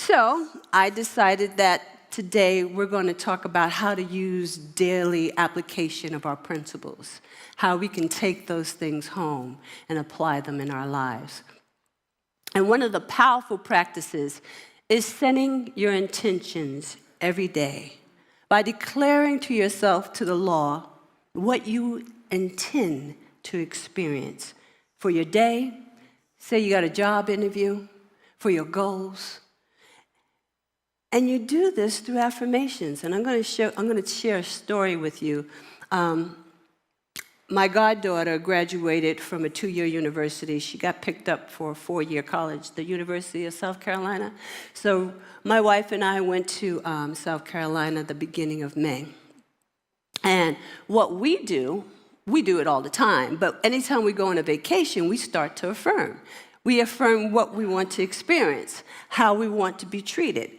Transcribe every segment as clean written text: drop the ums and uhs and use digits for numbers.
So I decided that today we're going to talk about how to use daily application of our principles, how we can take those things home and apply them in our lives. And one of the powerful practices is setting your intentions every day by declaring to yourself, to the law, what you intend to experience for your day. Say you got a job interview, for your goals. And you do this through affirmations. And I'm going to share a story with you. My goddaughter graduated from a 2-year university. She got picked up for a 4-year college, the University of South Carolina. So my wife and I went to South Carolina at the beginning of May. And what we do it all the time, but anytime we go on a vacation, we start to affirm. We affirm what we want to experience, how we want to be treated,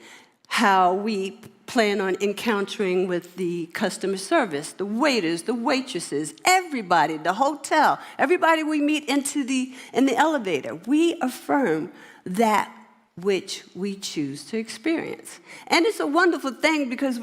how we plan on encountering with the customer service, the waiters, the waitresses, everybody, the hotel, everybody we meet in the elevator. We affirm that which we choose to experience. And it's a wonderful thing because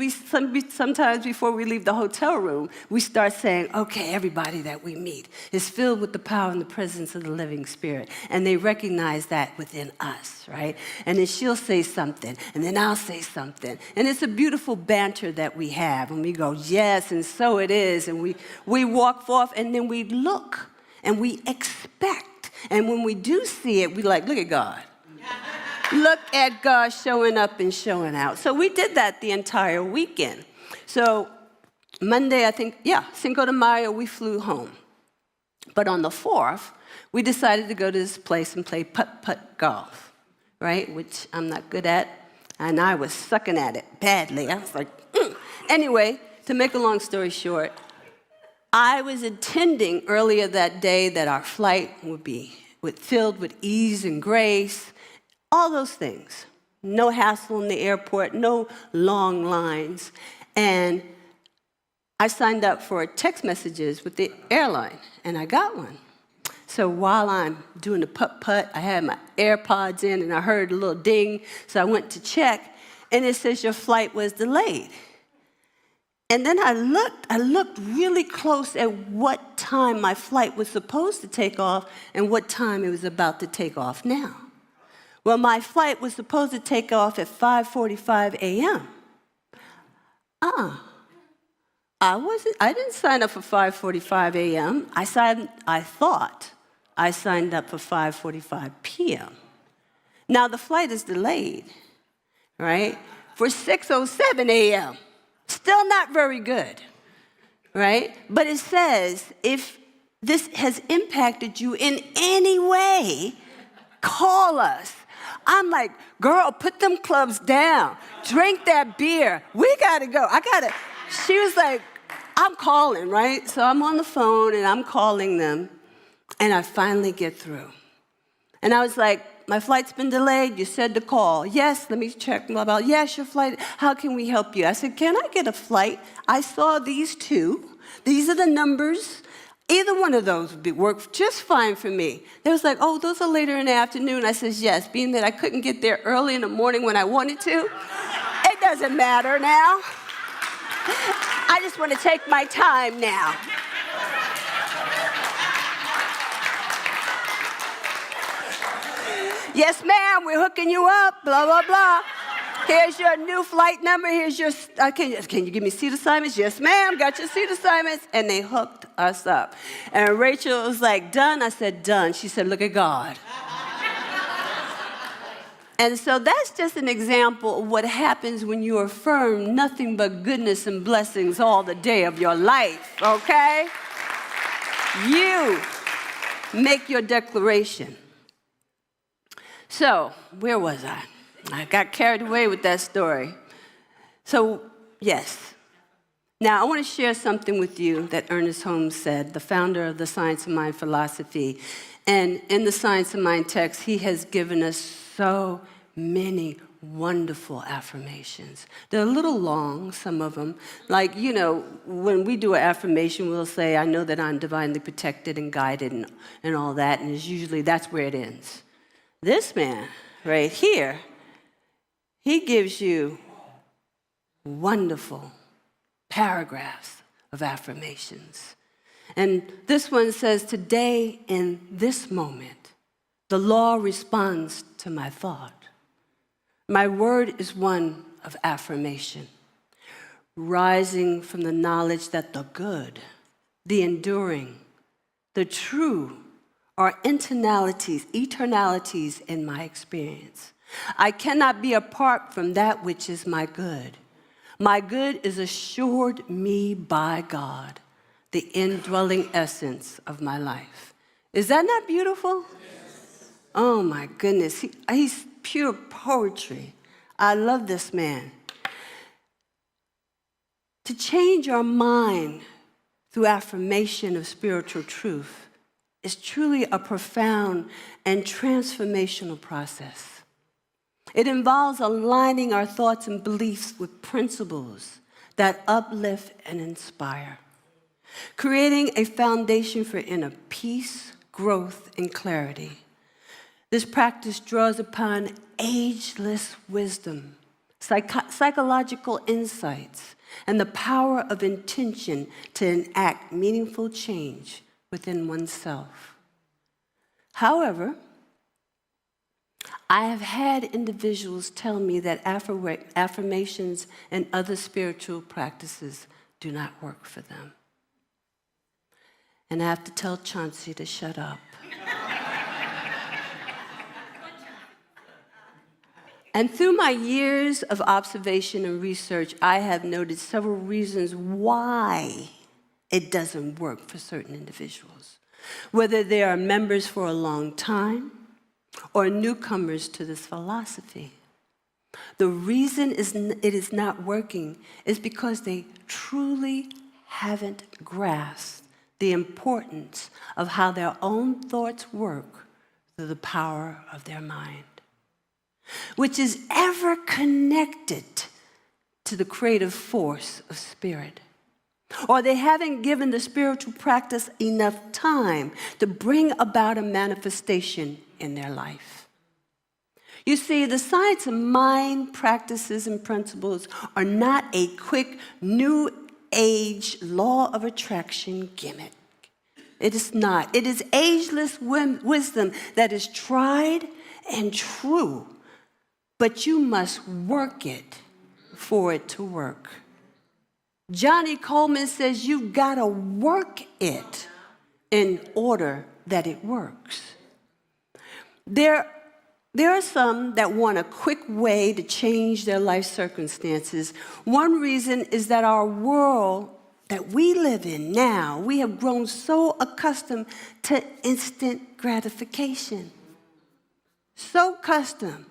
sometimes before we leave the hotel room, we start saying, okay, everybody that we meet is filled with the power and the presence of the living Spirit. And they recognize that within us, right? And then she'll say something, and then I'll say something. And it's a beautiful banter that we have. And we go, yes, and so it is. And we walk forth, and then we look, and we expect. And when we do see it, we like, look at God. Look at God showing up and showing out. So we did that the entire weekend. So Monday, Cinco de Mayo, we flew home. But on the 4th, we decided to go to this place and play putt-putt golf, right? Which I'm not good at. And I was sucking at it badly. I was like, Anyway, to make a long story short, I was intending earlier that day that our flight would be filled with ease and grace, all those things. No hassle in the airport, no long lines. And I signed up for text messages with the airline, and I got one. So while I'm doing the putt-putt, I had my AirPods in, and I heard a little ding. So I went to check, and it says your flight was delayed. And then I looked really close at what time my flight was supposed to take off and what time it was about to take off now. Well, my flight was supposed to take off at 5:45 a.m. I didn't sign up for 5:45 a.m. I thought I signed up for 5:45 p.m. Now, the flight is delayed, right, for 6:07 a.m. Still not very good, right? But it says, if this has impacted you in any way, call us. I'm like, girl, put them clubs down. Drink that beer. We got to go. She was like, I'm calling, right? So I'm on the phone, and I'm calling them, and I finally get through. And I was like, my flight's been delayed. You said to call. Yes, let me check. Blah, blah. Yes, your flight. How can we help you? I said, can I get a flight? I saw these two. These are the numbers. Either one of those would work just fine for me. They was like, oh, those are later in the afternoon. I said, yes, being that I couldn't get there early in the morning when I wanted to, it doesn't matter now. I just want to take my time now. Yes, ma'am, we're hooking you up, blah, blah, blah. Here's your new flight number. Here's your, can you give me seat assignments? Yes, ma'am, got your seat assignments. And they hooked us up. And Rachel was like, done? I said, done. She said, look at God. And so that's just an example of what happens when you affirm nothing but goodness and blessings all the day of your life, okay? You make your declaration. So, where was I? I got carried away with that story. So, yes. Now, I want to share something with you that Ernest Holmes said, the founder of the Science of Mind philosophy. And in the Science of Mind text, he has given us so many wonderful affirmations. They're a little long, some of them. Like, when we do an affirmation, we'll say, I know that I'm divinely protected and guided and all that, and it's usually that's where it ends. This man right here He gives you wonderful paragraphs of affirmations. And this one says, today in this moment, the law responds to my thought. My word is one of affirmation, rising from the knowledge that the good, the enduring, the true are eternalities in my experience. I cannot be apart from that which is my good. My good is assured me by God, the indwelling essence of my life. Is that not beautiful? Yes. Oh my goodness, he's pure poetry. I love this man. To change our mind through affirmation of spiritual truth is truly a profound and transformational process. It involves aligning our thoughts and beliefs with principles that uplift and inspire, creating a foundation for inner peace, growth, and clarity. This practice draws upon ageless wisdom, psychological insights, and the power of intention to enact meaningful change within oneself. However, I have had individuals tell me that affirmations and other spiritual practices do not work for them. And I have to tell Chauncey to shut up. And through my years of observation and research, I have noted several reasons why it doesn't work for certain individuals, whether they are members for a long time or newcomers to this philosophy. The reason it is not working is because they truly haven't grasped the importance of how their own thoughts work through the power of their mind, which is ever connected to the creative force of spirit. Or they haven't given the spiritual practice enough time to bring about a manifestation in their life. You see, the science of mind practices and principles are not a quick new age law of attraction gimmick. It is not. It is ageless wisdom that is tried and true, but you must work it for it to work. Johnny Coleman says you've got to work it in order that it works. There are some that want a quick way to change their life circumstances. One reason is that our world that we live in now, we have grown so accustomed to instant gratification. So accustomed.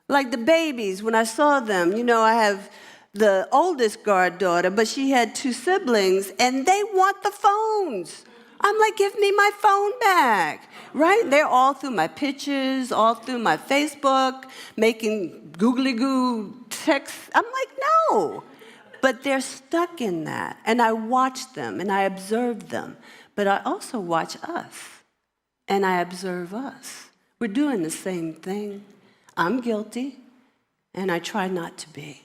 Like the babies, when I saw them, I have the oldest goddaughter, but she had 2 siblings, and they want the phones. I'm like, give me my phone back, right? They're all through my pictures, all through my Facebook, making googly-goo texts. I'm like, no. But they're stuck in that. And I watch them, and I observe them. But I also watch us, and I observe us. We're doing the same thing. I'm guilty, and I try not to be.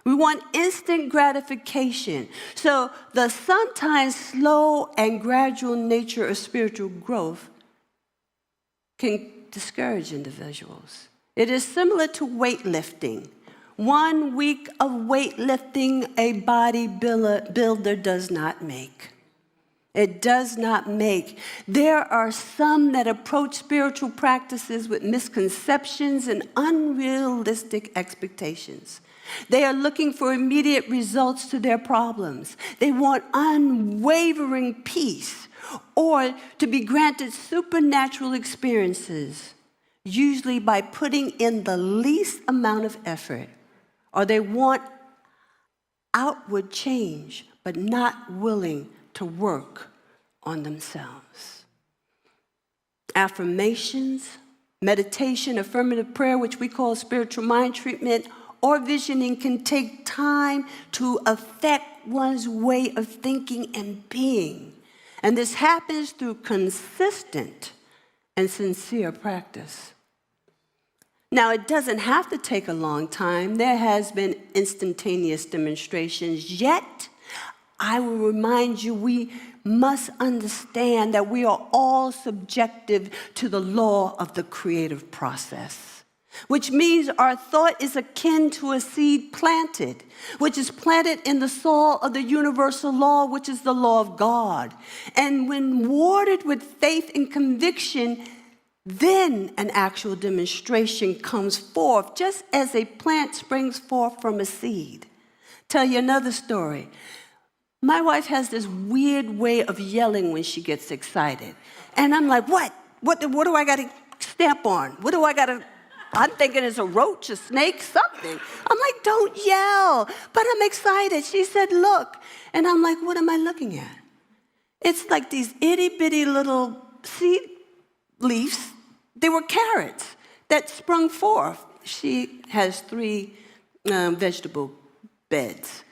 We want instant gratification. So the sometimes slow and gradual nature of spiritual growth can discourage individuals. It is similar to weightlifting. 1 week of weightlifting a bodybuilder does not make. It does not make. There are some that approach spiritual practices with misconceptions and unrealistic expectations. They are looking for immediate results to their problems. They want unwavering peace or to be granted supernatural experiences, usually by putting in the least amount of effort. Or they want outward change, but not willing to work on themselves. Affirmations, meditation, affirmative prayer, which we call spiritual mind treatment, or visioning can take time to affect one's way of thinking and being. And this happens through consistent and sincere practice. Now, it doesn't have to take a long time. There has been instantaneous demonstrations, yet I will remind you we must understand that we are all subjective to the law of the creative process, which means our thought is akin to a seed planted, which is planted in the soil of the universal law, which is the law of God. And when watered with faith and conviction, then an actual demonstration comes forth, just as a plant springs forth from a seed. Tell you another story. My wife has this weird way of yelling when she gets excited. And I'm like, what? What do I got to stamp on? What do I got to... I'm thinking it's a roach, a snake, something. I'm like, don't yell. But I'm excited. She said, look. And I'm like, what am I looking at? It's like these itty-bitty little seed leaves. They were carrots that sprung forth. She has 3 vegetable beds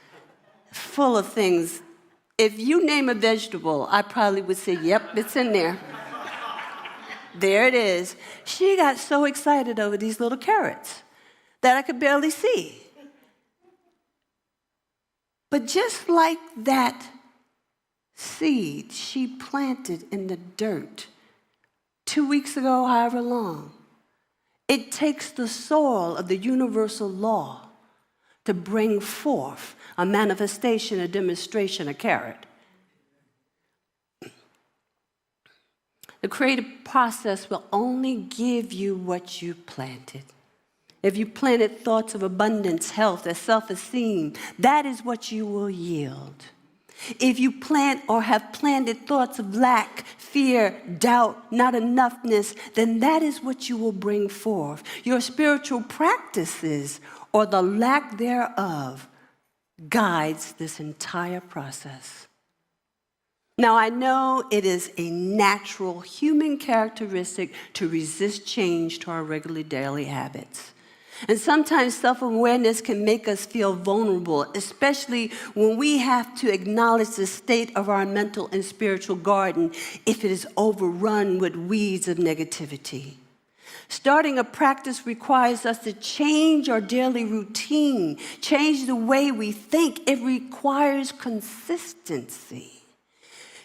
full of things. If you name a vegetable, I probably would say, yep, it's in there. There it is. She got so excited over these little carrots that I could barely see. But just like that seed she planted in the dirt 2 weeks ago, however long, it takes the soil of the universal law to bring forth a manifestation, a demonstration, a carrot. The creative process will only give you what you planted. If you planted thoughts of abundance, health, and self-esteem, that is what you will yield. If you plant or have planted thoughts of lack, fear, doubt, not enoughness, then that is what you will bring forth. Your spiritual practices, or the lack thereof, guides this entire process. Now, I know it is a natural human characteristic to resist change to our regular daily habits. And sometimes self-awareness can make us feel vulnerable, especially when we have to acknowledge the state of our mental and spiritual garden if it is overrun with weeds of negativity. Starting a practice requires us to change our daily routine, change the way we think. It requires consistency.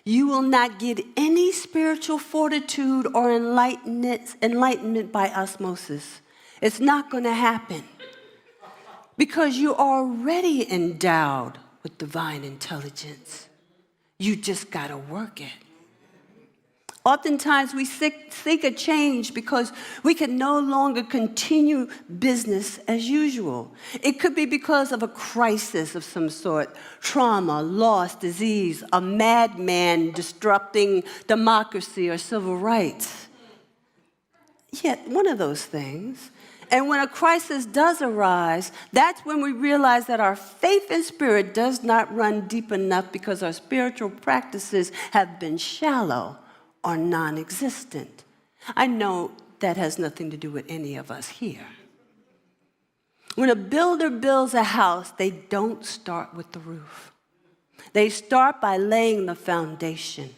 You will not get any spiritual fortitude or enlightenment by osmosis. It's not going to happen because you're already endowed with divine intelligence. You just got to work it. Oftentimes we seek a change because we can no longer continue business as usual. It could be because of a crisis of some sort, trauma, loss, disease, a madman disrupting democracy or civil rights. Yet, one of those things. And when a crisis does arise, that's when we realize that our faith and spirit does not run deep enough because our spiritual practices have been shallow or non-existent. I know that has nothing to do with any of us here. When a builder builds a house, they don't start with the roof. They start by laying the foundation.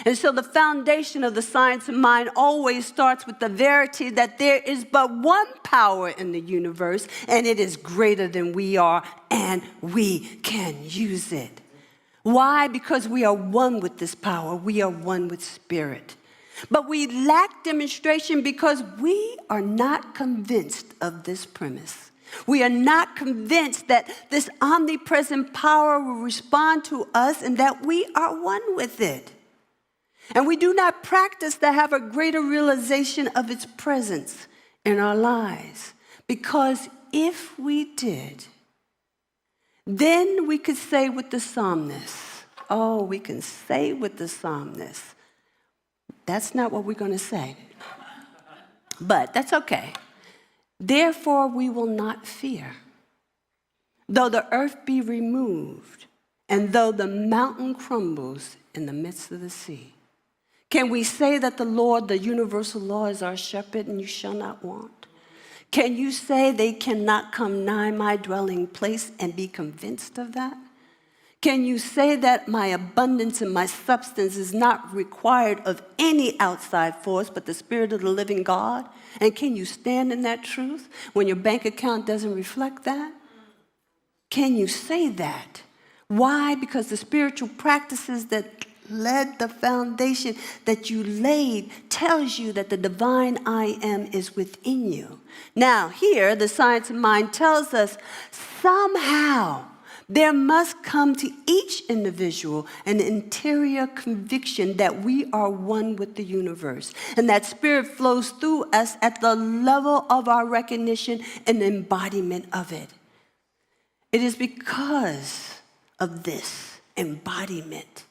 And so the foundation of the science of mind always starts with the verity that there is but one power in the universe, and it is greater than we are, and we can use it. Why? Because we are one with this power. We are one with spirit. But we lack demonstration because we are not convinced of this premise. We are not convinced that this omnipresent power will respond to us and that we are one with it. And we do not practice to have a greater realization of its presence in our lives. Because if we did, then we could say with the psalmist, we can say with the psalmist. That's not what we're going to say. But that's okay. Therefore, we will not fear. Though the earth be removed, and though the mountain crumbles in the midst of the sea. Can we say that the Lord, the universal law, is our shepherd and you shall not want? Can you say they cannot come nigh my dwelling place and be convinced of that? Can you say that my abundance and my substance is not required of any outside force but the Spirit of the living God? And can you stand in that truth when your bank account doesn't reflect that? Can you say that? Why? Because the spiritual practices that led the foundation that you laid tells you that the divine I am is within you. Now, here, the science of mind tells us somehow there must come to each individual an interior conviction that we are one with the universe, and that spirit flows through us at the level of our recognition and embodiment of it. It is because of this embodiment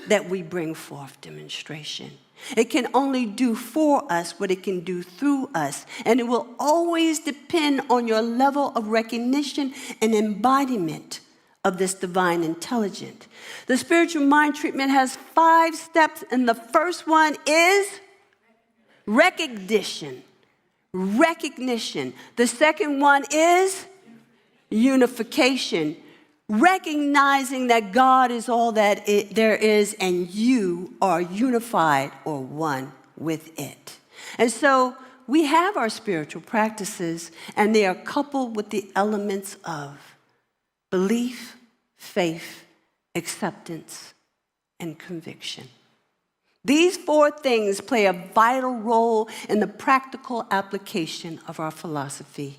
that we bring forth demonstration. It can only do for us what it can do through us, and it will always depend on your level of recognition and embodiment of this divine intelligence. The spiritual mind treatment has 5 steps, and the first one is recognition. Recognition. The second one is unification. Recognizing that God is all that there is, and you are unified or one with it. And so we have our spiritual practices, and they are coupled with the elements of belief, faith, acceptance, and conviction. These 4 things play a vital role in the practical application of our philosophy.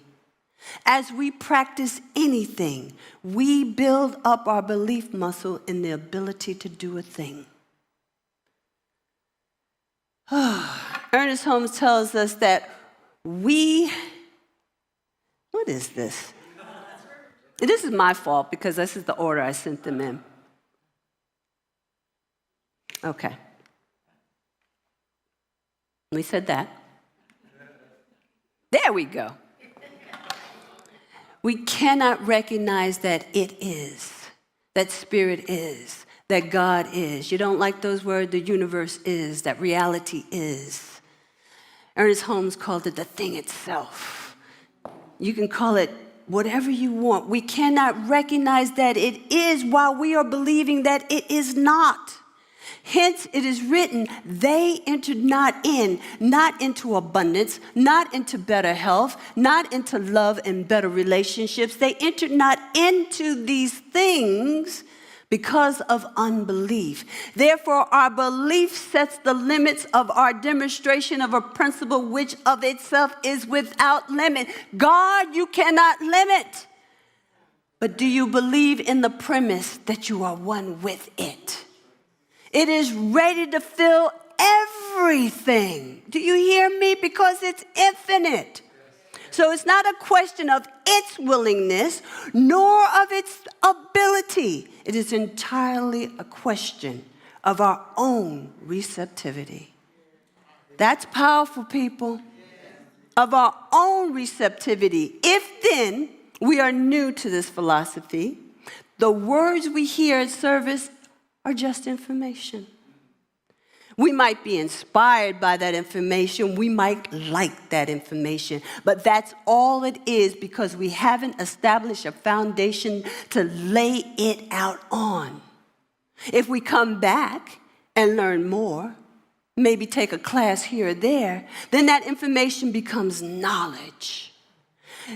As we practice anything, we build up our belief muscle in the ability to do a thing. Ernest Holmes tells us that what is this? This is my fault because this is the order I sent them in. Okay. We said that. There we go. We cannot recognize that it is, that spirit is, that God is. You don't like those words? The universe is, that reality is. Ernest Holmes called it the thing itself. You can call it whatever you want. We cannot recognize that it is while we are believing that it is not. Hence, it is written, they entered not into abundance, not into better health, not into love and better relationships. They entered not into these things because of unbelief. Therefore, our belief sets the limits of our demonstration of a principle which of itself is without limit. God, you cannot limit. But do you believe in the premise that you are one with it? It is ready to fill everything. Do you hear me? Because it's infinite. So it's not a question of its willingness, nor of its ability. It is entirely a question of our own receptivity. That's powerful, people. Of our own receptivity. If then we are new to this philosophy, the words we hear at service are just information. We might be inspired by that information. We might like that information. But that's all it is because we haven't established a foundation to lay it out on. If we come back and learn more, maybe take a class here or there, then that information becomes knowledge.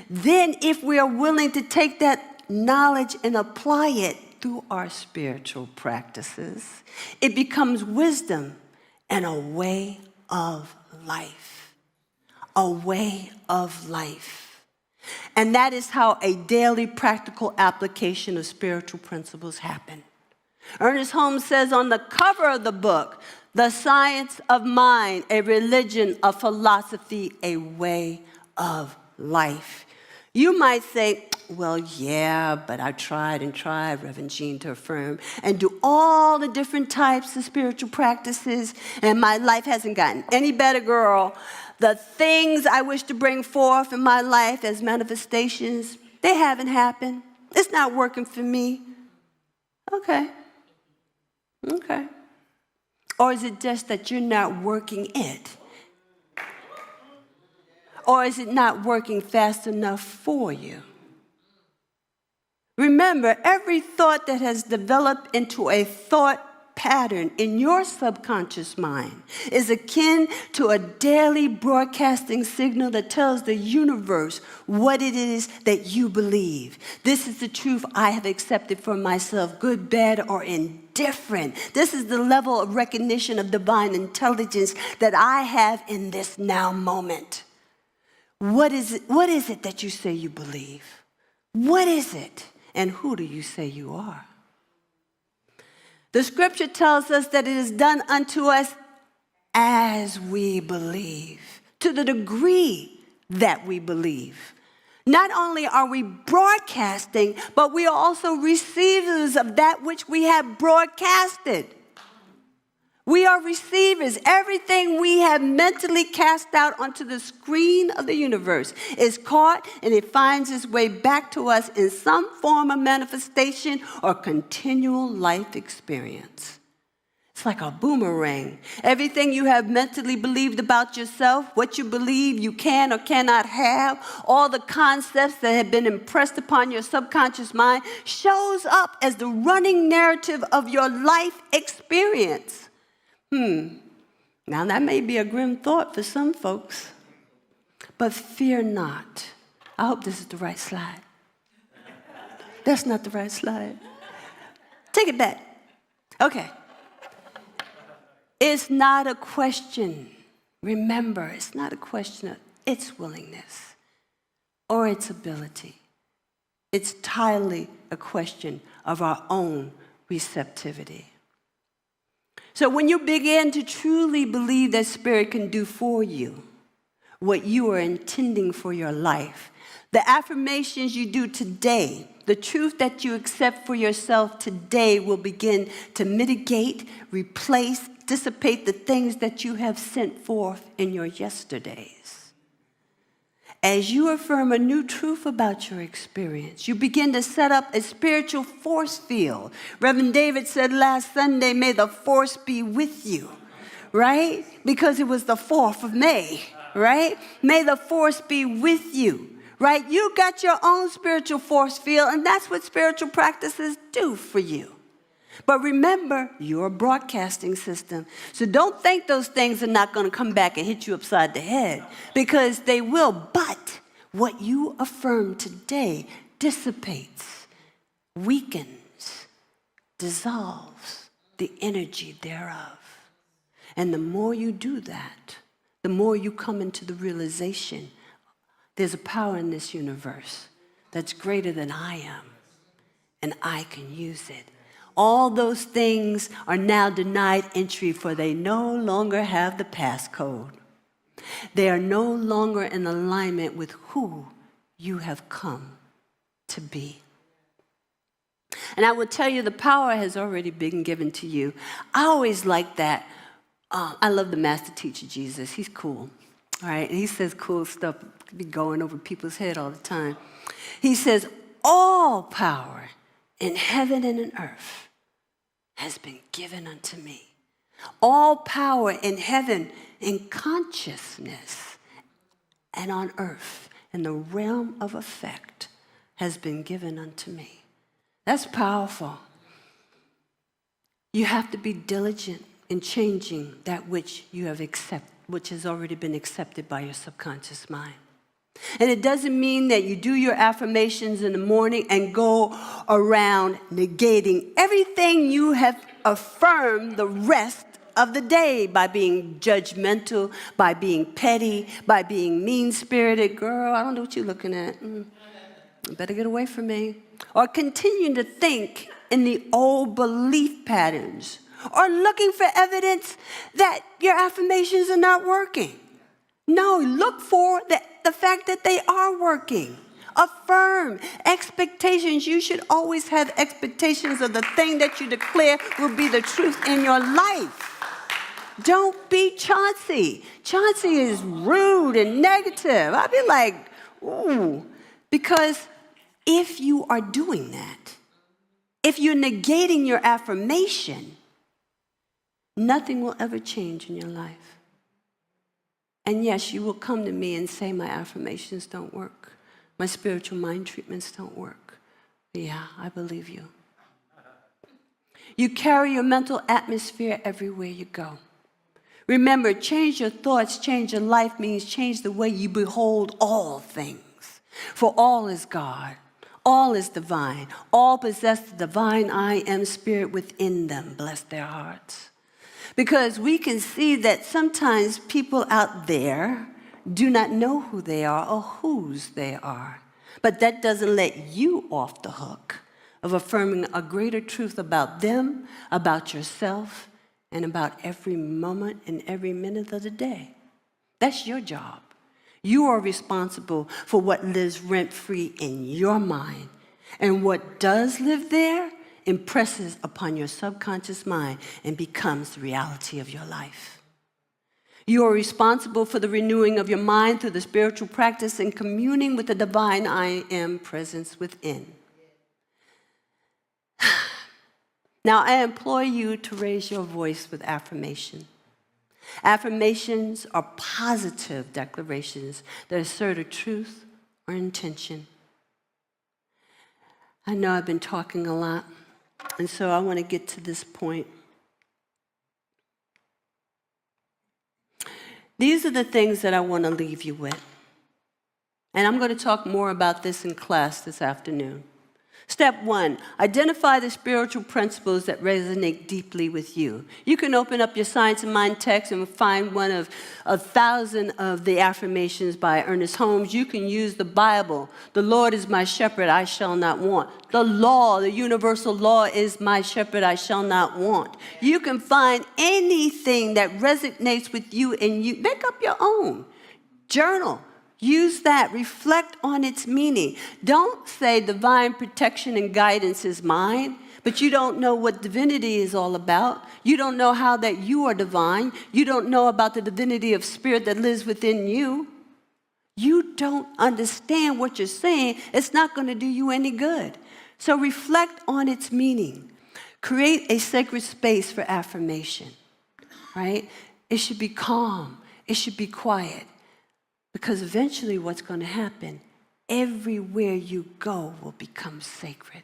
Then if we are willing to take that knowledge and apply it through our spiritual practices, it becomes wisdom and a way of life. A way of life. And that is how a daily practical application of spiritual principles happen. Ernest Holmes says on the cover of the book, The Science of Mind, a religion, a philosophy, a way of life. You might say, well, yeah, but I tried, Reverend Jean, to affirm and do all the different types of spiritual practices, and my life hasn't gotten any better, girl. The things I wish to bring forth in my life as manifestations, they haven't happened. It's not working for me. Okay. Or is it just that you're not working it? Or is it not working fast enough for you? Remember, every thought that has developed into a thought pattern in your subconscious mind is akin to a daily broadcasting signal that tells the universe what it is that you believe. This is the truth I have accepted for myself, good, bad, or indifferent. This is the level of recognition of divine intelligence that I have in this now moment. What is it that you say you believe? What is it? And who do you say you are? The scripture tells us that it is done unto us as we believe, to the degree that we believe. Not only are we broadcasting, but we are also receivers of that which we have broadcasted. We are receivers. Everything we have mentally cast out onto the screen of the universe is caught and it finds its way back to us in some form of manifestation or continual life experience. It's like a boomerang. Everything you have mentally believed about yourself, what you believe you can or cannot have, all the concepts that have been impressed upon your subconscious mind shows up as the running narrative of your life experience. Now that may be a grim thought for some folks, but fear not. I hope this is the right slide. That's not the right slide. Take it back. Okay. It's not a question. Remember, it's not a question of its willingness or its ability. It's entirely a question of our own receptivity. So when you begin to truly believe that Spirit can do for you what you are intending for your life, the affirmations you do today, the truth that you accept for yourself today will begin to mitigate, replace, dissipate the things that you have sent forth in your yesterdays. As you affirm a new truth about your experience, you begin to set up a spiritual force field. Reverend David said last Sunday, may the force be with you, right? Because it was the 4th of May, right? May the force be with you, right? You got your own spiritual force field, and that's what spiritual practices do for you. But remember, you're a broadcasting system. So don't think those things are not going to come back and hit you upside the head, because they will. But what you affirm today dissipates, weakens, dissolves the energy thereof. And the more you do that, the more you come into the realization there's a power in this universe that's greater than I am, and I can use it. All those things are now denied entry, for they no longer have the passcode. They are no longer in alignment with who you have come to be. And I will tell you, the power has already been given to you. I always like that. I love the master teacher, Jesus. He's cool, all right? And he says cool stuff, be going over people's head all the time. He says, all power in heaven and in earth has been given unto me. All power in heaven, in consciousness, and on earth, in the realm of effect, has been given unto me. That's powerful. You have to be diligent in changing that which you have accepted, which has already been accepted by your subconscious mind. And it doesn't mean that you do your affirmations in the morning and go around negating everything you have affirmed the rest of the day by being judgmental, by being petty, by being mean-spirited. Girl, I don't know what you're looking at. You better get away from me. Or continuing to think in the old belief patterns, or looking for evidence that your affirmations are not working. No, look for the fact that they are working. Affirm expectations. You should always have expectations of the thing that you declare will be the truth in your life. Don't be Chauncey. Chauncey is rude and negative. I'd be like, ooh. Because if you are doing that, if you're negating your affirmation, nothing will ever change in your life. And yes, you will come to me and say, my affirmations don't work. My spiritual mind treatments don't work. Yeah, I believe you. You carry your mental atmosphere everywhere you go. Remember, change your thoughts, change your life means change the way you behold all things. For all is God, all is divine, all possess the divine I am spirit within them. Bless their hearts. Because we can see that sometimes people out there do not know who they are or whose they are. But that doesn't let you off the hook of affirming a greater truth about them, about yourself, and about every moment and every minute of the day. That's your job. You are responsible for what lives rent-free in your mind. And what does live there impresses upon your subconscious mind and becomes the reality of your life. You are responsible for the renewing of your mind through the spiritual practice and communing with the divine I am presence within. Now, I implore you to raise your voice with affirmation. Affirmations are positive declarations that assert a truth or intention. I know I've been talking a lot, and so I want to get to this point. These are the things that I want to leave you with. And I'm going to talk more about this in class this afternoon. Step 1, identify the spiritual principles that resonate deeply with you. You can open up your Science of Mind text and find one of 1,000 of the affirmations by Ernest Holmes. You can use the Bible. The Lord is my shepherd, I shall not want. The law, the universal law is my shepherd, I shall not want. You can find anything that resonates with you and you make up your own. Journal. Use that. Reflect on its meaning. Don't say divine protection and guidance is mine, but you don't know what divinity is all about. You don't know how that you are divine. You don't know about the divinity of spirit that lives within you. You don't understand what you're saying. It's not going to do you any good. So reflect on its meaning. Create a sacred space for affirmation, right? It should be calm. It should be quiet. Because eventually what's going to happen, everywhere you go will become sacred.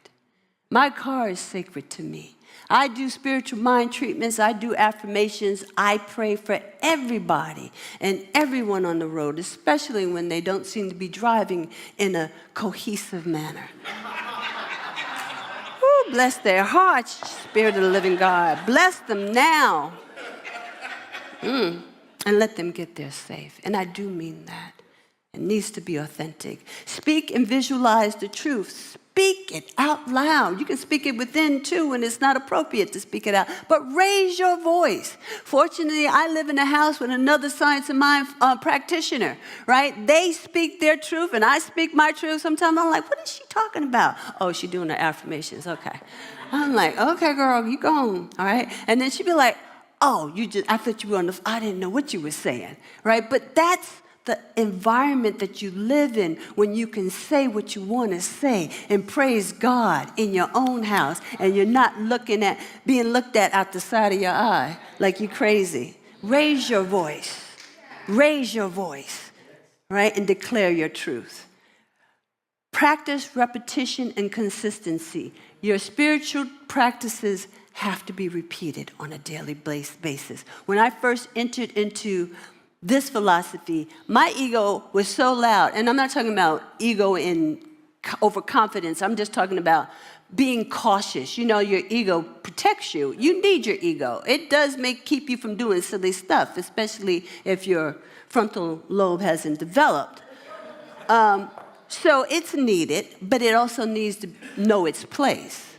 My car is sacred to me. I do spiritual mind treatments. I do affirmations. I pray for everybody and everyone on the road, especially when they don't seem to be driving in a cohesive manner. Ooh, bless their hearts, Spirit of the living God. Bless them now. And let them get there safe. And I do mean that. It needs to be authentic. Speak and visualize the truth. Speak it out loud. You can speak it within too when it's not appropriate to speak it out. But raise your voice. Fortunately, I live in a house with another Science of Mind practitioner, right? They speak their truth and I speak my truth. Sometimes I'm like, what is she talking about? Oh, she's doing her affirmations. Okay. I'm like, okay, girl, you go on. All right. And then she'd be like, oh, I thought you were on I didn't know what you were saying, right? But that's the environment that you live in when you can say what you want to say and praise God in your own house and you're not being looked at out the side of your eye like you're crazy. Raise your voice. Raise your voice, right? And declare your truth. Practice repetition and consistency. Your spiritual practices have to be repeated on a daily basis. When I first entered into this philosophy, my ego was so loud, and I'm not talking about ego in overconfidence. I'm just talking about being cautious. You know, your ego protects you. You need your ego. It does keep you from doing silly stuff, especially if your frontal lobe hasn't developed. So it's needed, but it also needs to know its place.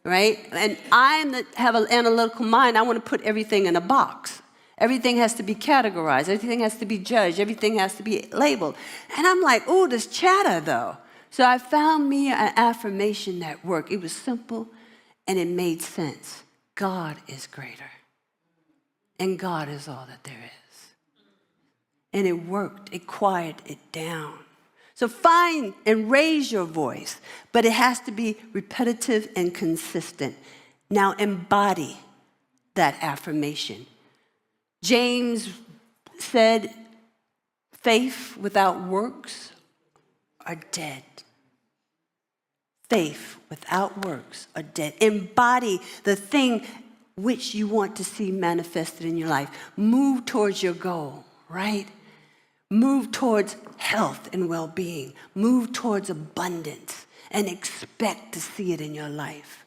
Right? And I have an analytical mind. I want to put everything in a box. Everything has to be categorized. Everything has to be judged. Everything has to be labeled. And I'm like, oh, this chatter, though. So I found me an affirmation that worked. It was simple, and it made sense. God is greater. And God is all that there is. And it worked. It quieted it down. So find and raise your voice, but it has to be repetitive and consistent. Now embody that affirmation. James said, faith without works are dead. Faith without works are dead. Embody the thing which you want to see manifested in your life. Move towards your goal, right? Move towards health and well-being. Move towards abundance and expect to see it in your life.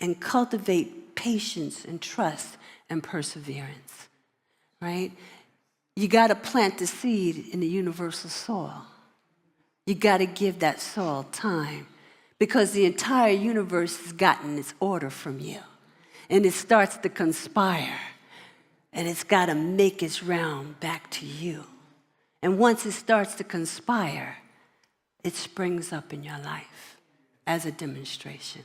And cultivate patience and trust and perseverance, right? You got to plant the seed in the universal soil. You got to give that soil time because the entire universe has gotten its order from you. And it starts to conspire, and it's got to make its round back to you. And once it starts to conspire, it springs up in your life as a demonstration.